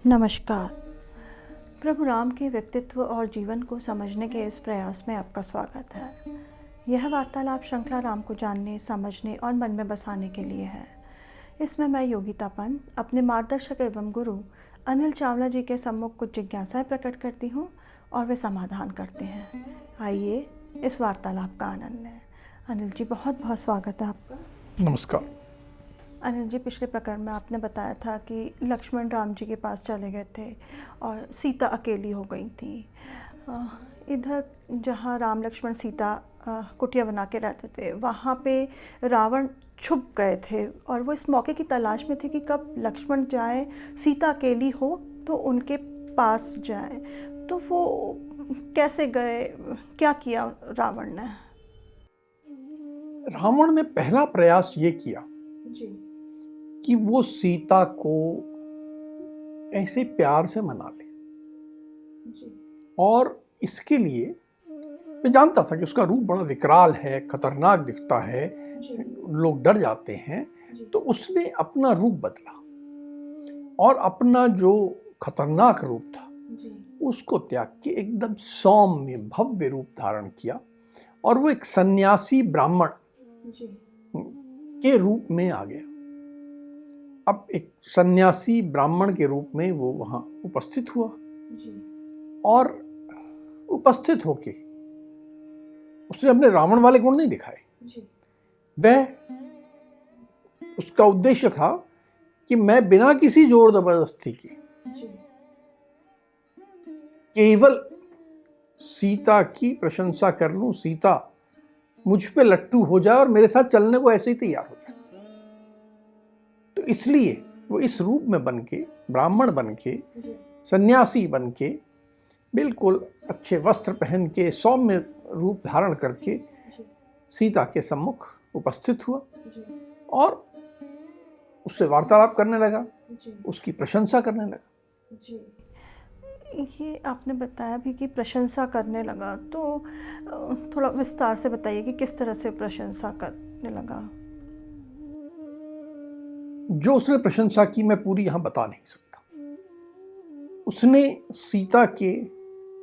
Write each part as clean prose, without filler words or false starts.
नमस्कार। प्रभु राम के व्यक्तित्व और जीवन को समझने के इस प्रयास में आपका स्वागत है। यह वार्तालाप श्रृंखला राम को जानने, समझने और मन में बसाने के लिए है। इसमें मैं योगिता पंत अपने मार्गदर्शक एवं गुरु अनिल चावला जी के सम्मुख कुछ जिज्ञासाएं प्रकट करती हूँ और वे समाधान करते हैं। आइए इस वार्तालाप का आनंद लें। अनिल जी, बहुत बहुत स्वागत है आपका। नमस्कार। अनिल जी, पिछले प्रकरण में आपने बताया था कि लक्ष्मण राम जी के पास चले गए थे और सीता अकेली हो गई थी। इधर जहाँ राम लक्ष्मण सीता कुटिया बना के रहते थे, वहाँ पे रावण छुप गए थे और वो इस मौके की तलाश में थे कि कब लक्ष्मण जाए, सीता अकेली हो तो उनके पास जाए। तो वो कैसे गए, क्या किया रावण ने? रावण ने पहला प्रयास ये किया जी कि वो सीता को ऐसे प्यार से मना ले। जी और इसके लिए मैं जानता था कि उसका रूप बड़ा विकराल है, खतरनाक दिखता है, लोग डर जाते हैं। तो उसने अपना रूप बदला और अपना जो खतरनाक रूप था उसको त्याग के एकदम सौम्य भव्य रूप धारण किया और वो एक सन्यासी ब्राह्मण के रूप में आ गया। अब एक सन्यासी ब्राह्मण के रूप में वो वहां उपस्थित हुआ और उपस्थित होके उसने अपने रावण वाले गुण नहीं दिखाए। वह उसका उद्देश्य था कि मैं बिना किसी जोर जबरदस्ती के केवल सीता की प्रशंसा कर लूं, सीता मुझ पे लट्टू हो जाए और मेरे साथ चलने को ऐसे ही तैयार हो जाए। तो इसलिए वो इस रूप में बन के, ब्राह्मण बन के, सन्यासी बन के, बिल्कुल अच्छे वस्त्र पहन के, सौम्य रूप धारण करके सीता के सम्मुख उपस्थित हुआ और उससे वार्तालाप करने लगा, उसकी प्रशंसा करने लगा। ये आपने बताया भी कि प्रशंसा करने लगा, तो थोड़ा विस्तार से बताइए कि किस तरह से प्रशंसा करने लगा। जो उसने प्रशंसा की मैं पूरी यहां बता नहीं सकता। उसने सीता के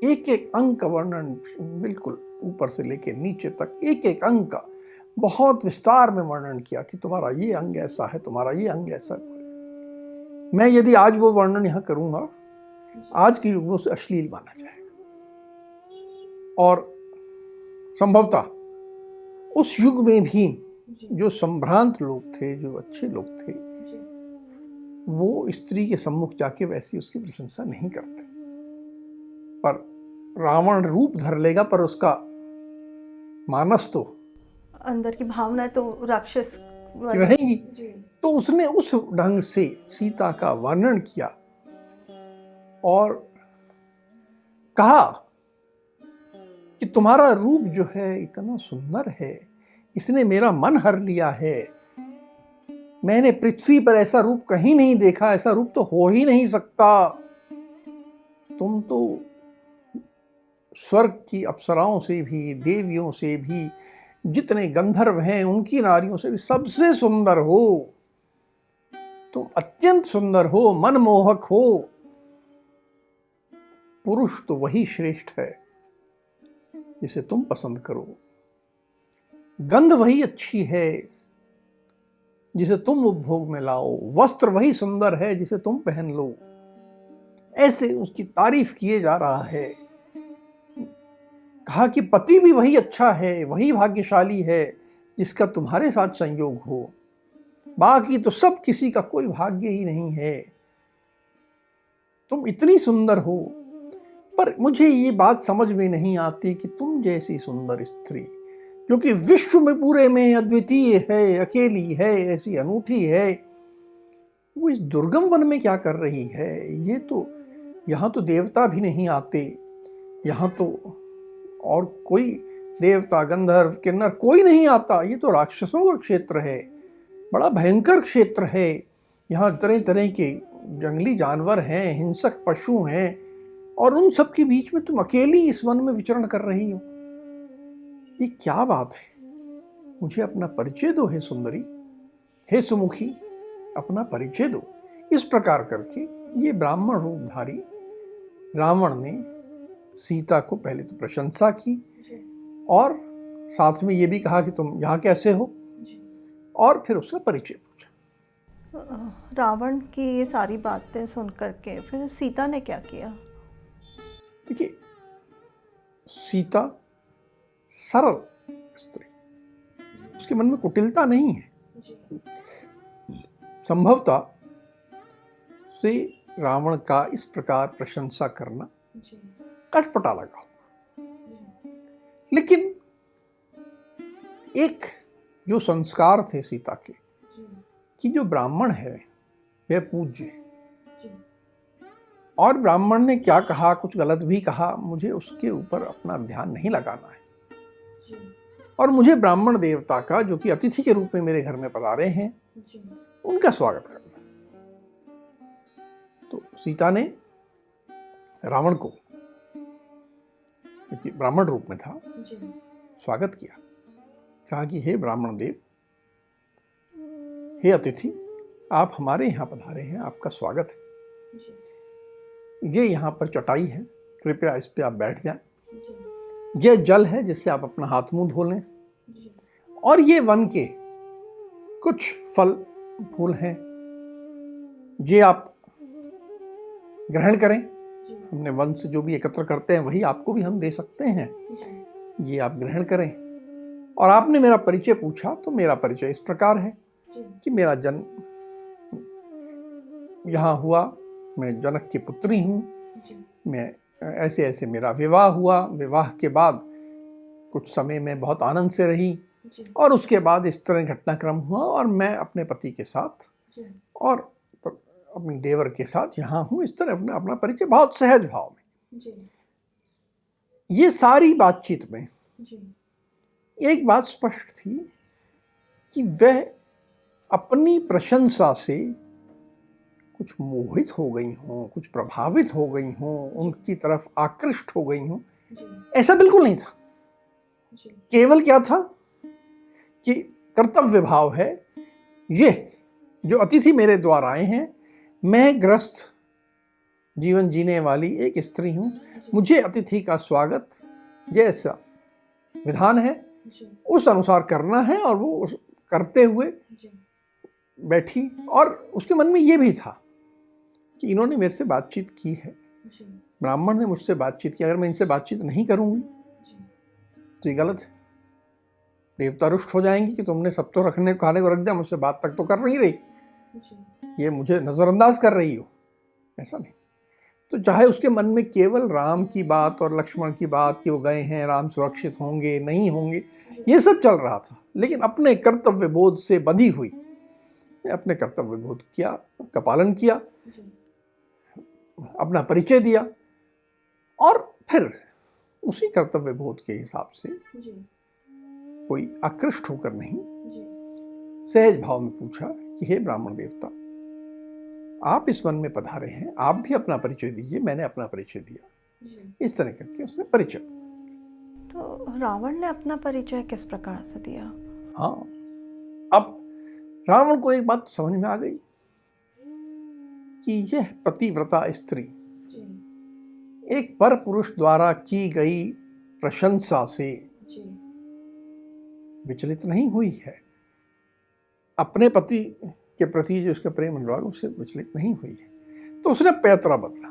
एक एक अंग का वर्णन, बिल्कुल ऊपर से लेकर नीचे तक एक एक अंग का बहुत विस्तार में वर्णन किया कि तुम्हारा ये अंग ऐसा है, तुम्हारा ये अंग ऐसा है। मैं यदि आज वो वर्णन यहां करूंगा, आज के युग में उसे अश्लील माना जाएगा। और संभवतः उस युग में भी जो संभ्रांत लोग थे, जो अच्छे लोग थे, वो स्त्री के सम्मुख जाके वैसी उसकी प्रशंसा नहीं करते। पर रावण रूप धर लेगा, पर उसका मानस तो, अंदर की भावनाएं तो राक्षस रहेंगी। तो उसने उस ढंग से सीता का वर्णन किया और कहा कि तुम्हारा रूप जो है इतना सुंदर है, इसने मेरा मन हर लिया है। मैंने पृथ्वी पर ऐसा रूप कहीं नहीं देखा, ऐसा रूप तो हो ही नहीं सकता। तुम तो स्वर्ग की अप्सराओं से भी, देवियों से भी, जितने गंधर्व हैं उनकी नारियों से भी सबसे सुंदर हो। तुम अत्यंत सुंदर हो, मनमोहक हो। पुरुष तो वही श्रेष्ठ है जिसे तुम पसंद करो, गंध वही अच्छी है जिसे तुम उपभोग में लाओ, वस्त्र वही सुंदर है जिसे तुम पहन लो। ऐसे उसकी तारीफ किए जा रहा है। कहा कि पति भी वही अच्छा है, वही भाग्यशाली है जिसका तुम्हारे साथ संयोग हो, बाकी तो सब किसी का कोई भाग्य ही नहीं है। तुम इतनी सुंदर हो, पर मुझे ये बात समझ में नहीं आती कि तुम जैसी सुंदर स्त्री, जो कि विश्व में पूरे में अद्वितीय है, अकेली है, ऐसी अनूठी है, वो इस दुर्गम वन में क्या कर रही है? ये तो यहाँ तो देवता भी नहीं आते, यहाँ तो और कोई देवता, गंधर्व, किन्नर कोई नहीं आता। ये तो राक्षसों का क्षेत्र है, बड़ा भयंकर क्षेत्र है। यहाँ तरह तरह के जंगली जानवर हैं, हिंसक पशु हैं, और उन सब के बीच में तुम अकेली इस वन में विचरण कर रही हो। ये क्या बात है? मुझे अपना परिचय दो हे सुंदरी। हे सुमुखी, अपना परिचय दो। इस प्रकार करके ये ब्राह्मण रूपधारी रावण ने सीता को पहले तो प्रशंसा की और साथ में ये भी कहा कि तुम यहाँ कैसे हो, और फिर उसका परिचय पूछा। रावण की ये सारी बातें सुन करके फिर सीता ने क्या किया? देखिए, सीता सरल स्त्री, उसके मन में कुटिलता नहीं है। संभवतः से रावण का इस प्रकार प्रशंसा करना अटपटा लगा हो, लेकिन एक जो संस्कार थे सीता के कि जो ब्राह्मण है वह पूज्य है, और ब्राह्मण ने क्या कहा, कुछ गलत भी कहा, मुझे उसके ऊपर अपना ध्यान नहीं लगाना है, और मुझे ब्राह्मण देवता का, जो कि अतिथि के रूप में मेरे घर में पधारे हैं, उनका स्वागत करना। तो सीता ने रावण को, क्योंकि ब्राह्मण रूप में था, स्वागत किया। कहा कि हे ब्राह्मण देव, हे अतिथि, आप हमारे यहाँ पधारे हैं, आपका स्वागत है। ये यहाँ पर चटाई है, कृपया इस पे आप बैठ जाएं। यह जल है जिससे आप अपना हाथ मुंह धो लें, और ये वन के कुछ फल फूल हैं, ये आप ग्रहण करें। हमने वन से जो भी एकत्र करते हैं वही आपको भी हम दे सकते हैं, ये आप ग्रहण करें। और आपने मेरा परिचय पूछा, तो मेरा परिचय इस प्रकार है कि मेरा जन्म यहाँ हुआ, मैं जनक की पुत्री हूँ, मैं ऐसे ऐसे मेरा विवाह हुआ, विवाह के बाद कुछ समय में बहुत आनंद से रही, और उसके बाद इस तरह घटनाक्रम हुआ, और मैं अपने पति के साथ और अपनी देवर के साथ यहाँ हूँ। इस तरह अपना अपना परिचय बहुत सहज भाव में। ये सारी बातचीत में एक बात स्पष्ट थी कि वह अपनी प्रशंसा से कुछ मोहित हो गई हों, कुछ प्रभावित हो गई हों, उनकी तरफ आकृष्ट हो गई हों। ऐसा बिल्कुल नहीं था। केवल क्या था कि कर्तव्य भाव है, ये जो अतिथि मेरे द्वारा आए हैं, मैं ग्रस्त जीवन जीने वाली एक स्त्री हूँ, मुझे अतिथि का स्वागत जैसा विधान है उस अनुसार करना है। और वो करते हुए बैठी, और उसके मन में ये भी था कि इन्होंने मेरे से बातचीत की है, ब्राह्मण ने मुझसे बातचीत की, अगर मैं इनसे बातचीत नहीं करूंगी तो ये गलत है, देवता रुष्ट हो जाएंगी कि तुमने सब तो रखने खाने को रख दिया, मुझसे बात तक तो कर नहीं रही, ये मुझे नजरअंदाज कर रही हो। ऐसा नहीं। तो चाहे उसके मन में केवल राम की बात और लक्ष्मण की बात कि वो गए हैं, राम सुरक्षित होंगे नहीं होंगे, ये सब चल रहा था, लेकिन अपने कर्तव्य बोध से बंधी हुई अपने कर्तव्य बोध का पालन किया, अपना परिचय दिया, और फिर उसी कर्तव्य बोध के हिसाब से कोई आकृष्ट होकर नहीं, सहज भाव में पूछा कि हे ब्राह्मण देवता, आप इस वन में पधारे हैं, आप भी अपना परिचय दीजिए। मैंने अपना परिचय दिया। इस तरह करके उसने परिचय। तो रावण ने अपना परिचय किस प्रकार से दिया? हाँ, अब रावण को एक बात समझ में आ गई कि यह पतिव्रता स्त्री एक पर पुरुष द्वारा की गई प्रशंसा से विचलित नहीं हुई है, अपने पति के प्रति जो उसका प्रेम अनुराग उससे विचलित नहीं हुई है। तो उसने पैतरा बदला।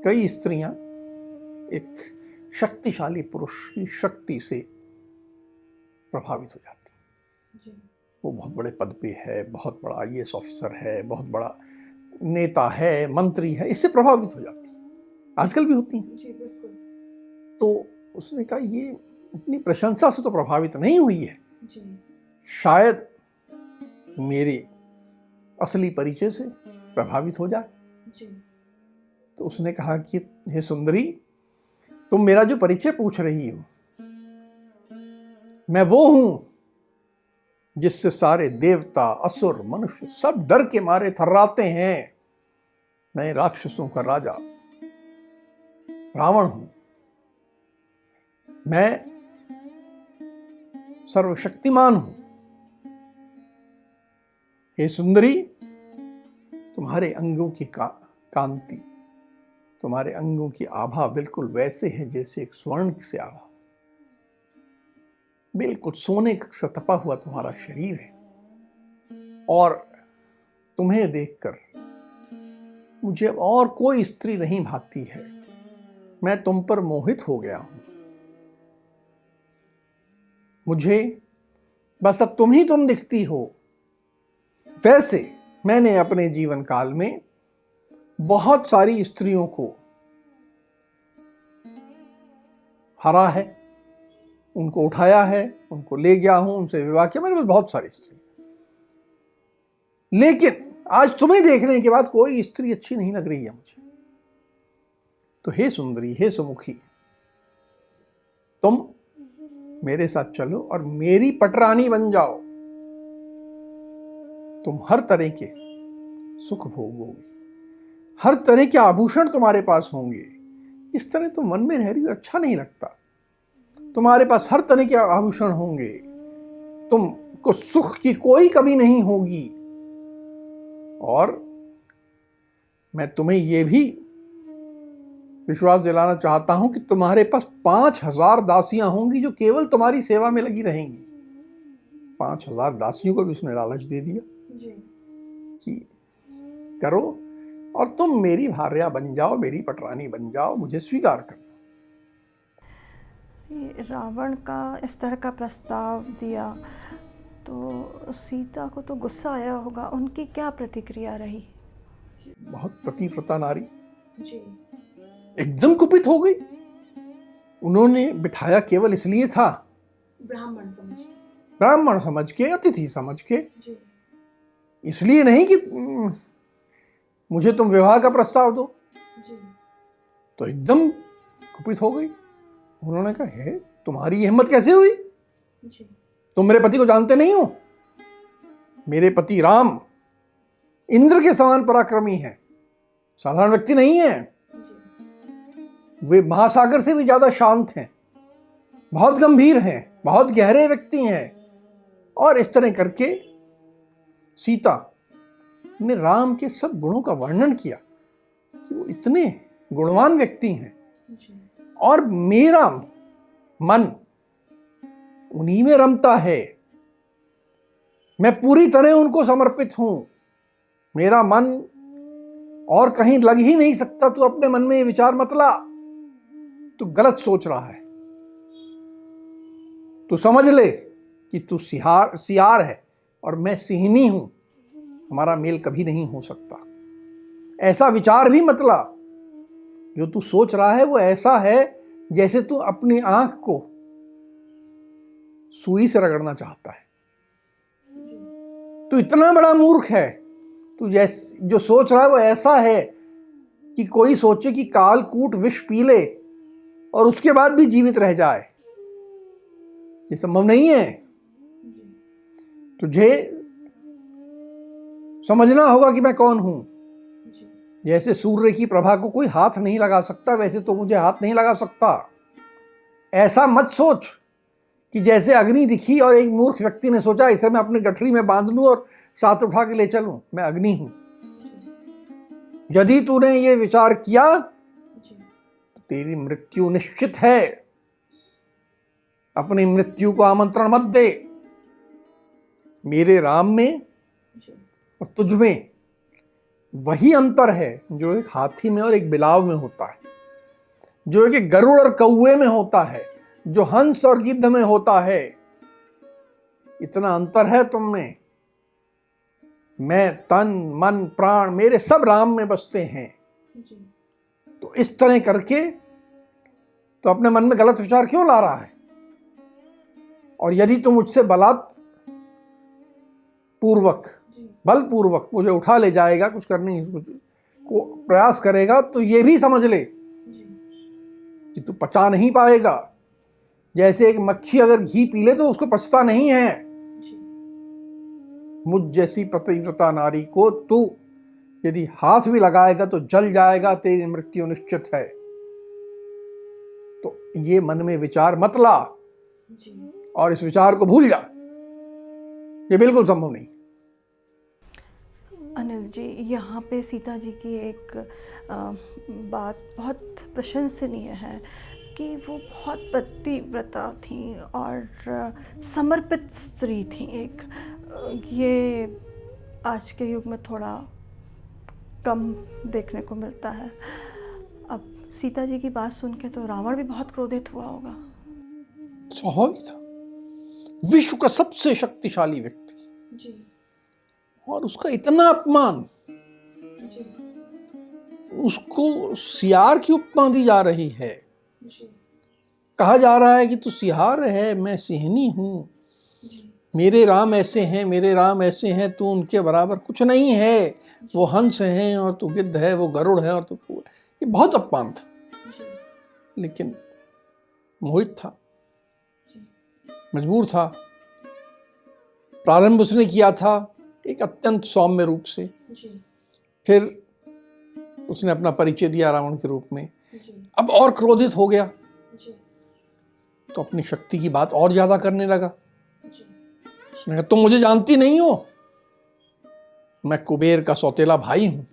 कई स्त्रियां एक शक्तिशाली पुरुष की शक्ति से प्रभावित हो जाती, वो बहुत बड़े पद पे है, बहुत बड़ा आईएएस ऑफिसर है, बहुत बड़ा नेता है, मंत्री है, इससे प्रभावित हो जाती, आजकल भी होती हैं। तो उसने कहा ये अपनी प्रशंसा से तो प्रभावित नहीं हुई है, शायद मेरे असली परिचय से प्रभावित हो जाए। तो उसने कहा कि हे सुंदरी, तुम मेरा जो परिचय पूछ रही हो, मैं वो हूं जिससे सारे देवता, असुर, मनुष्य सब डर के मारे थर्राते हैं। मैं राक्षसों का राजा रावण हूं। मैं सर्वशक्तिमान हूं। हे सुंदरी, तुम्हारे अंगों की कांति, तुम्हारे अंगों की आभा बिल्कुल वैसे है जैसे एक स्वर्ण से आभा। बिल्कुल सोने से तपा हुआ तुम्हारा शरीर है। और तुम्हें देखकर मुझे और कोई स्त्री नहीं भाती है। मैं तुम पर मोहित हो गया हूं। मुझे बस अब तुम दिखती हो। वैसे मैंने अपने जीवन काल में बहुत सारी स्त्रियों को हरा है, उनको उठाया है, उनको ले गया हूं, उनसे विवाह किया। मेरे पास बहुत सारी स्त्री, लेकिन आज तुम्हें देखने के बाद कोई स्त्री अच्छी नहीं लग रही है मुझे। तो हे सुंदरी, हे सुमुखी, तुम मेरे साथ चलो और मेरी पटरानी बन जाओ। तुम हर तरह के सुख भोगोगे, हर तरह के आभूषण तुम्हारे पास होंगे। इस तरह तुम मन में रह रही हो, अच्छा नहीं लगता। तुम्हारे पास हर तरह के आभूषण होंगे, तुमको सुख की कोई कमी नहीं होगी। और मैं तुम्हें यह भी विश्वास दिलाना चाहता हूं कि तुम्हारे पास 5,000 दासियां होंगी जो केवल तुम्हारी सेवा में लगी रहेंगी। 5,000 दासियों को भी उसने लालच दे दिया कि करो और तुम मेरी भार्या बन जाओ, मेरी पटरानी बन जाओ, मुझे स्वीकार कर लो। ये रावण का इस तरह का प्रस्ताव दिया तो सीता को तो गुस्सा आया होगा। उनकी क्या प्रतिक्रिया रही? बहुत पतिव्रता नारी जी, एकदम कुपित हो गई। उन्होंने बिठाया केवल इसलिए था, ब्राह्मण समझ के, अतिथि समझ के, जी, इसलिए नहीं कि मुझे तुम विवाह का प्रस्ताव दो। जी, तो एकदम कुपित हो गई। उन्होंने कहा, है तुम्हारी हिम्मत कैसे हुई? जी, तुम मेरे पति को जानते नहीं हो? मेरे पति राम इंद्र के समान पराक्रमी हैं, साधारण व्यक्ति नहीं है। वे महासागर से भी ज्यादा शांत हैं, बहुत गंभीर हैं, बहुत गहरे व्यक्ति हैं। और इस तरह करके सीता ने राम के सब गुणों का वर्णन किया कि वो इतने गुणवान व्यक्ति हैं और मेरा मन उन्हीं में रमता है। मैं पूरी तरह उनको समर्पित हूं। मेरा मन और कहीं लग ही नहीं सकता। तू अपने मन में ये विचार मत ला, तू गलत सोच रहा है। तू समझ ले कि तू सियार है और मैं सिंहनी हूं। हमारा मेल कभी नहीं हो सकता। ऐसा विचार भी मत ला। जो तू सोच रहा है वो ऐसा है जैसे तू अपनी आंख को सुई से रगड़ना चाहता है। तू इतना बड़ा मूर्ख है। तू जो सोच रहा है वो ऐसा है कि कोई सोचे कि कालकूट विष पी ले और उसके बाद भी जीवित रह जाए। ये संभव नहीं है। तुझे समझना होगा कि मैं कौन हूं। जैसे सूर्य की प्रभा को कोई हाथ नहीं लगा सकता, वैसे तो मुझे हाथ नहीं लगा सकता। ऐसा मत सोच कि जैसे अग्नि दिखी और एक मूर्ख व्यक्ति ने सोचा इसे मैं अपनी गठरी में बांध लूं और साथ उठा के ले चलूं। मैं अग्नि हूं। यदि तूने ये विचार किया तो तेरी मृत्यु निश्चित है। अपनी मृत्यु को आमंत्रण मत दे। मेरे राम में और तुझ में वही अंतर है जो एक हाथी में और एक बिलाव में होता है, जो एक गरुड़ और कौवे में होता है, जो हंस और गिद्ध में होता है। इतना अंतर है तुम में। मैं तन मन प्राण मेरे सब राम में बसते हैं। तो इस तरह करके तो अपने मन में गलत विचार क्यों ला रहा है? और यदि तुम मुझसे बलपूर्वक मुझे उठा ले जाएगा, कुछ करने को प्रयास करेगा, तो ये भी समझ ले कि तू पचा नहीं पाएगा। जैसे एक मक्खी अगर घी पी ले तो उसको पचता नहीं है। मुझ जैसी पतिव्रता नारी को तू यदि हाथ भी लगाएगा तो जल जाएगा। तेरी मृत्यु निश्चित है। तो ये मन में विचार मत ला और इस विचार को भूल जा। ये बिल्कुल संभव नहीं। अनिल जी, यहाँ पे सीता जी की एक बात बहुत प्रशंसनीय है कि वो बहुत पतिव्रता थी और समर्पित स्त्री थी एक। ये आज के युग में थोड़ा कम देखने को मिलता है। अब सीता जी की बात सुन के तो रावण भी बहुत क्रोधित हुआ होगा। स्वाभाविक था, विश्व का सबसे शक्तिशाली व्यक्ति जी और उसका इतना अपमान, जी उसको सियार की उपमा दी जा रही है। जी कहा जा रहा है कि तू सियार है, मैं सिंहनी हूं, जी मेरे राम ऐसे हैं, मेरे राम ऐसे हैं, तू उनके बराबर कुछ नहीं है, वो हंस हैं और तू गिद्ध है, वो गरुड़ है और तू कौआ। ये बहुत अपमान था, जी लेकिन मोहित था, जी मजबूर था। प्रारंभ उसने किया था एक अत्यंत सौम्य रूप से, जी फिर उसने अपना परिचय दिया रावण के रूप में। जी अब और क्रोधित हो गया जी तो अपनी शक्ति की बात और ज्यादा करने लगा। जी उसने कहा तुम मुझे जानती नहीं हो, मैं कुबेर का सौतेला भाई हूं।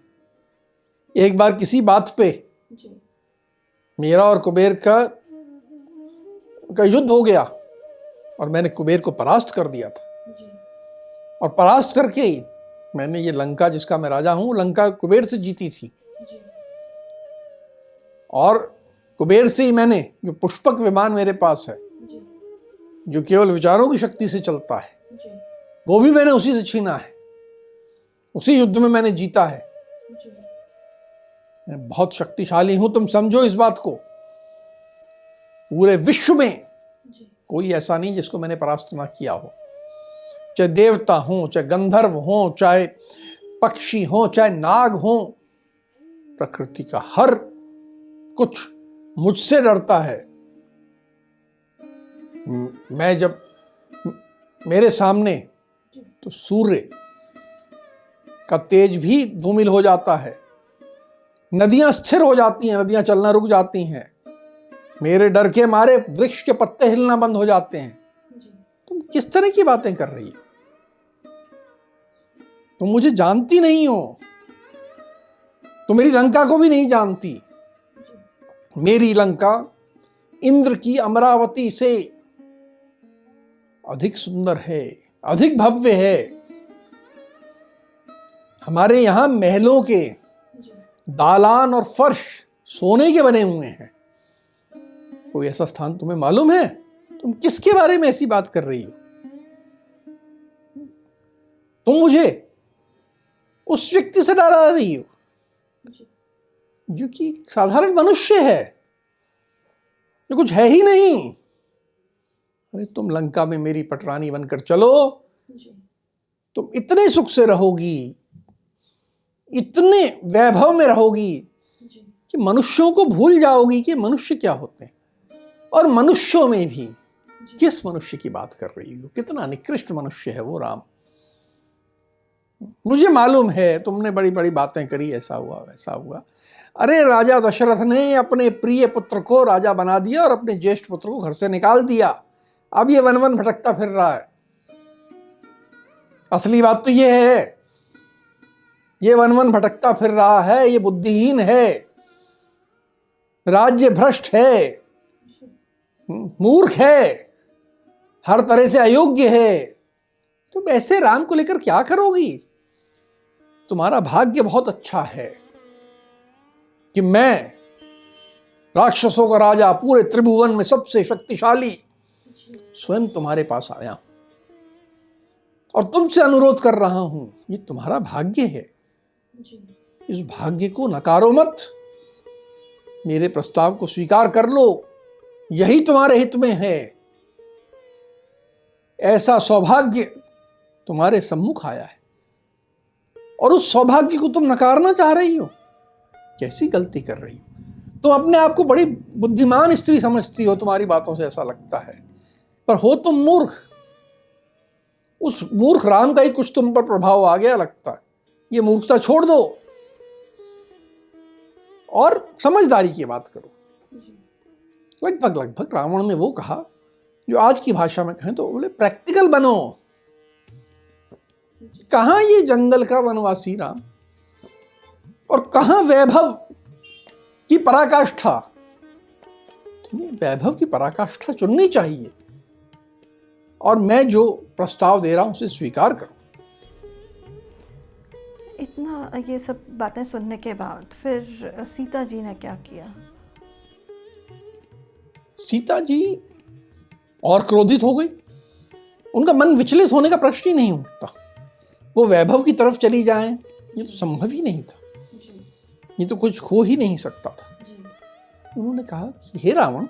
एक बार किसी बात पे जी मेरा और कुबेर का युद्ध हो गया और मैंने कुबेर को परास्त कर दिया था, जी और परास्त करके ही मैंने ये लंका जिसका मैं राजा हूं, लंका कुबेर से जीती थी। जी और कुबेर से ही मैंने जो पुष्पक विमान मेरे पास है, जी जो केवल विचारों की शक्ति से चलता है, जी वो भी मैंने उसी से छीना है। उसी युद्ध में मैंने जीता है। जी मैं बहुत शक्तिशाली हूं, तुम समझो इस बात को। पूरे विश्व में जी कोई ऐसा नहीं जिसको मैंने परास्त ना किया हो, चाहे देवता हो, चाहे गंधर्व हो, चाहे पक्षी हो, चाहे नाग हो। प्रकृति का हर कुछ मुझसे डरता है। मैं जब मेरे सामने तो सूर्य का तेज भी धूमिल हो जाता है, नदियां स्थिर हो जाती हैं, नदियां चलना रुक जाती हैं, मेरे डर के मारे वृक्ष के पत्ते हिलना बंद हो जाते हैं। जी तुम किस तरह की बातें कर रही हो? तुम मुझे जानती नहीं हो, तुम मेरी लंका को भी नहीं जानती। मेरी लंका इंद्र की अमरावती से अधिक सुंदर है, अधिक भव्य है। हमारे यहां महलों के जी दालान और फर्श सोने के बने हुए हैं। कोई ऐसा स्थान तुम्हें मालूम है? तुम किसके बारे में ऐसी बात कर रही हो? तुम मुझे उस व्यक्ति से डरा रही हो जी जो कि साधारण मनुष्य है, जो कुछ है ही नहीं। अरे तुम लंका में मेरी पटरानी बनकर चलो, जी तुम इतने सुख से रहोगी, इतने वैभव में रहोगी जी कि मनुष्यों को भूल जाओगी कि मनुष्य क्या होते हैं। और मनुष्यों में भी किस मनुष्य की बात कर रही हो? कितना निकृष्ट मनुष्य है वो राम। मुझे मालूम है तुमने बड़ी बड़ी बातें करी, ऐसा हुआ वैसा हुआ। अरे राजा दशरथ ने अपने प्रिय पुत्र को राजा बना दिया और अपने ज्येष्ठ पुत्र को घर से निकाल दिया। अब ये वन वन भटकता फिर रहा है। असली बात तो ये है, ये वन वन भटकता फिर रहा है, ये बुद्धिहीन है, राज्य भ्रष्ट है, मूर्ख है, हर तरह से अयोग्य है। तुम ऐसे राम को लेकर क्या करोगी? तुम्हारा भाग्य बहुत अच्छा है कि मैं राक्षसों का राजा, पूरे त्रिभुवन में सबसे शक्तिशाली, स्वयं तुम्हारे पास आया और तुमसे अनुरोध कर रहा हूं। ये तुम्हारा भाग्य है, इस भाग्य को नकारो मत, मेरे प्रस्ताव को स्वीकार कर लो, यही तुम्हारे हित में है। ऐसा सौभाग्य तुम्हारे सम्मुख आया है और उस सौभाग्य को तुम नकारना चाह रही हो। कैसी गलती कर रही हो? तुम अपने आप को बड़ी बुद्धिमान स्त्री समझती हो, तुम्हारी बातों से ऐसा लगता है, पर हो तुम मूर्ख। उस मूर्ख राम का ही कुछ तुम पर प्रभाव आ गया लगता है। ये मूर्खता छोड़ दो और समझदारी की बात करो। लगभग लगभग रावण ने वो कहा जो आज की भाषा में कहें तो बोले प्रैक्टिकल बनो। कहाँ ये जंगल का वनवासी राम, और कहाँ वैभव की पराकाष्ठा। तुम्हें वैभव की पराकाष्ठा चुननी चाहिए, और मैं जो प्रस्ताव दे रहा हूं उसे स्वीकार करो। इतना ये सब बातें सुनने के बाद फिर सीता जी ने क्या किया? सीता जी और क्रोधित हो गई। उनका मन विचलित होने का प्रश्न ही नहीं उठता। वो वैभव की तरफ चली जाएं, ये तो संभव ही नहीं था, ये तो कुछ हो ही नहीं सकता था। उन्होंने कहा कि हे रावण,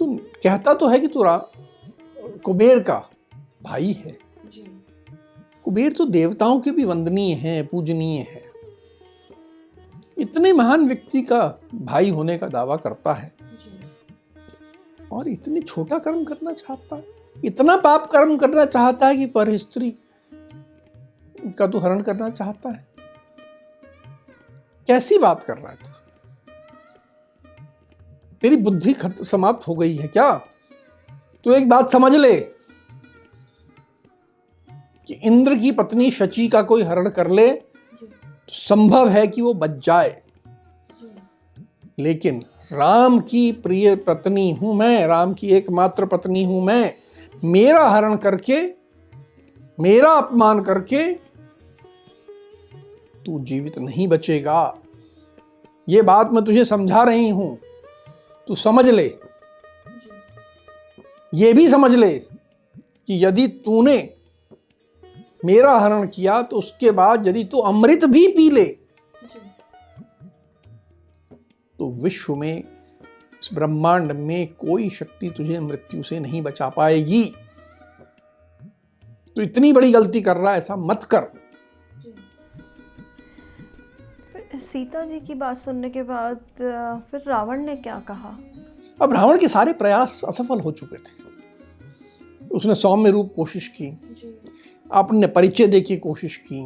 तू कहता तो है कि तू कुबेर का भाई है। कुबेर तो देवताओं के भी वंदनीय है, पूजनीय है। इतने महान व्यक्ति का भाई होने का दावा करता है, और इतने छोटा कर्म करना चाहता है, इतना पाप कर्म करना चाहता है कि पर स्त्री का तो हरण करना चाहता है। कैसी बात कर रहा है तू? तेरी बुद्धि समाप्त हो गई है क्या? तू एक बात समझ ले कि इंद्र की पत्नी शची का कोई हरण कर ले तो संभव है कि वो बच जाए, लेकिन राम की प्रिय पत्नी हूं मैं, राम की एकमात्र पत्नी हूं मैं। मेरा हरण करके, मेरा अपमान करके तू जीवित नहीं बचेगा। ये बात मैं तुझे समझा रही हूं, तू समझ ले। ये भी समझ ले कि यदि तूने मेरा हरण किया तो उसके बाद यदि तू अमृत भी पी ले तो विश्व में, इस ब्रह्मांड में कोई शक्ति तुझे मृत्यु से नहीं बचा पाएगी। तो इतनी बड़ी गलती कर रहा है, ऐसा मत कर। सीता जी की बात सुनने के बाद फिर रावण ने क्या कहा? अब रावण के सारे प्रयास असफल हो चुके थे। उसने सौम्य रूप कोशिश की, अपने परिचय देने की कोशिश की,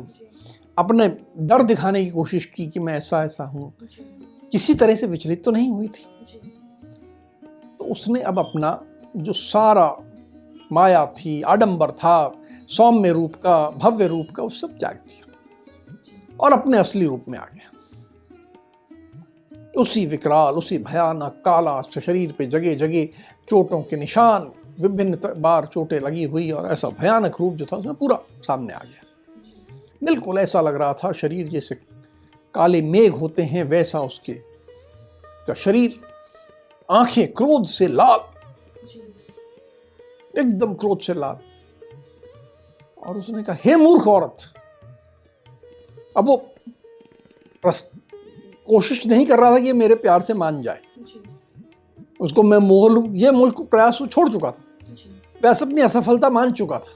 अपने डर दिखाने की कोशिश की कि मैं ऐसा ऐसा हूं, किसी तरह से विचलित तो नहीं हुई थी। तो उसने अब अपना जो सारा माया थी, आडंबर था, सौम्य रूप का, भव्य रूप का, वो सब त्याग दिया और अपने असली रूप में आ गया। उसी विकराल, उसी भयानक काला शरीर पे जगह जगह चोटों के निशान, विभिन्न बार चोटें लगी हुई, और ऐसा भयानक रूप जो था उसमें पूरा सामने आ गया। बिल्कुल ऐसा लग रहा था शरीर जैसे काले मेघ होते हैं वैसा उसके का शरीर, आंखें क्रोध से लाल, एकदम क्रोध से लाल। और उसने कहा, हे मूर्ख औरत। अब वो कोशिश नहीं कर रहा था कि ये मेरे प्यार से मान जाए, उसको मैं मोह लूं, ये मुझको प्रयास छोड़ चुका था, प्रयास अपनी असफलता मान चुका था।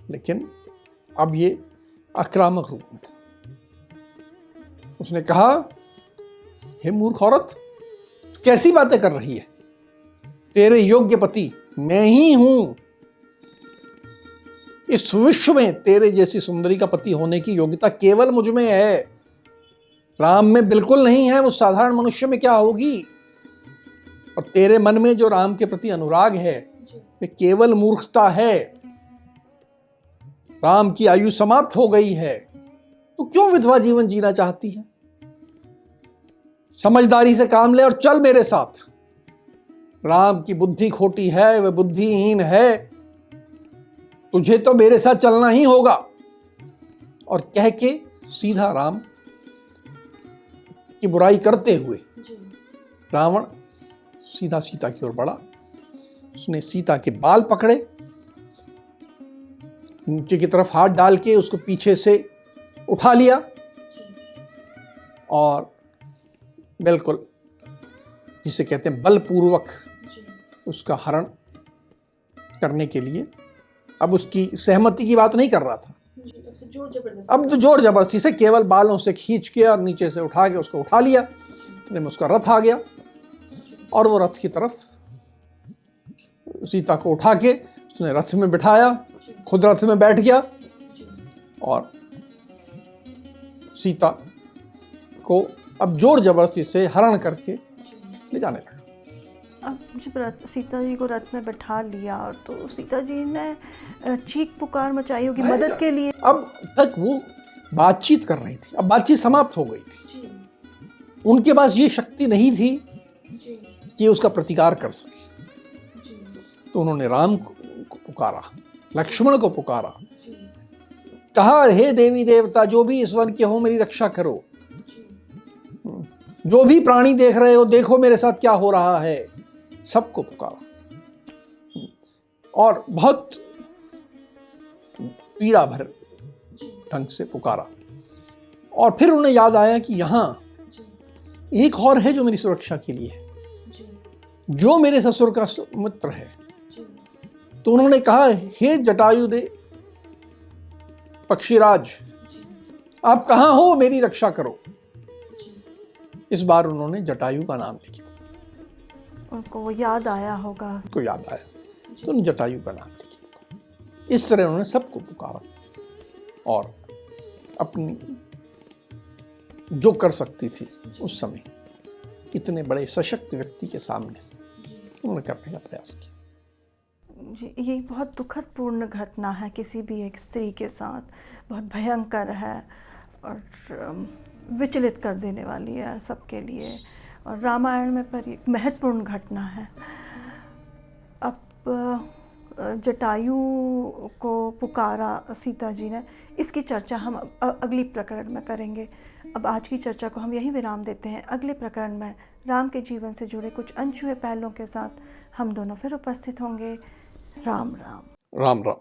लेकिन अब ये आक्रामक रूप में था। उसने कहा, हे मूर्ख औरत, कैसी बातें कर रही है? तेरे योग्य पति मैं ही हूं। इस विश्व में तेरे जैसी सुंदरी का पति होने की योग्यता केवल मुझ में है, राम में बिल्कुल नहीं है। वो साधारण मनुष्य में क्या होगी? और तेरे मन में जो राम के प्रति अनुराग है वे केवल मूर्खता है। राम की आयु समाप्त हो गई है, तो क्यों विधवा जीवन जीना चाहती है? समझदारी से काम ले और चल मेरे साथ। राम की बुद्धि खोटी है, वह बुद्धिहीन है, तुझे तो मेरे साथ चलना ही होगा। और कह के सीधा राम की बुराई करते हुए रावण सीधा सीता की ओर बढ़ा। उसने सीता के बाल पकड़े, नीचे की तरफ हाथ डाल के उसको पीछे से उठा लिया और बिल्कुल जिसे कहते हैं बलपूर्वक उसका हरण करने के लिए, अब उसकी सहमति की बात नहीं कर रहा था, अब तो जोर जबरदस्ती से केवल बालों से खींच के और नीचे से उठा के उसको उठा लिया। इतने में उसका रथ आ गया और वो रथ की तरफ सीता को उठा के उसने रथ में बिठाया, खुद रथ में बैठ गया और सीता को अब जोर जबरदस्ती से हरण करके ले जाने लगा। अब जब सीता जी को रथ में बैठा लिया तो सीता जी ने चीख पुकार मचाई होगी मदद के लिए। अब तक वो बातचीत कर रही थी, अब बातचीत समाप्त हो गई थी। उनके पास ये शक्ति नहीं थी कि उसका प्रतिकार कर सके। तो उन्होंने राम को पुकारा, लक्ष्मण को पुकारा, कहा हे देवी देवता जो भी इस वन के हो मेरी रक्षा करो, जो भी प्राणी देख रहे हो देखो मेरे साथ क्या हो रहा है। सबको पुकारा और बहुत पीड़ा भर ढंग से पुकारा। और फिर उन्हें याद आया कि यहाँ एक और है जो मेरी सुरक्षा के लिए है, जो मेरे ससुर का मित्र है। तो उन्होंने कहा हे जटायुदे पक्षीराज, आप कहाँ हो, मेरी रक्षा करो। इस बार उन्होंने जटायु का नाम लिया। उनको वो याद आया होगा, उनको याद आया तो उन्होंने जटायु का नाम लिया। इस तरह उन्होंने सबको पुकारा और अपनी जो कर सकती थी उस समय इतने बड़े सशक्त व्यक्ति के सामने उन्होंने करने का प्रयास किया। ये बहुत दुखद पूर्ण घटना है किसी भी एक स्त्री के साथ, बहुत भयंकर है और विचलित कर देने वाली है सबके लिए, और रामायण में पर एक महत्वपूर्ण घटना है। अब जटायु को पुकारा सीता जी ने, इसकी चर्चा हम अगली प्रकरण में करेंगे। अब आज की चर्चा को हम यहीं विराम देते हैं। अगले प्रकरण में राम के जीवन से जुड़े कुछ अनछुए पहलुओं के साथ हम दोनों फिर उपस्थित होंगे। राम राम। राम राम।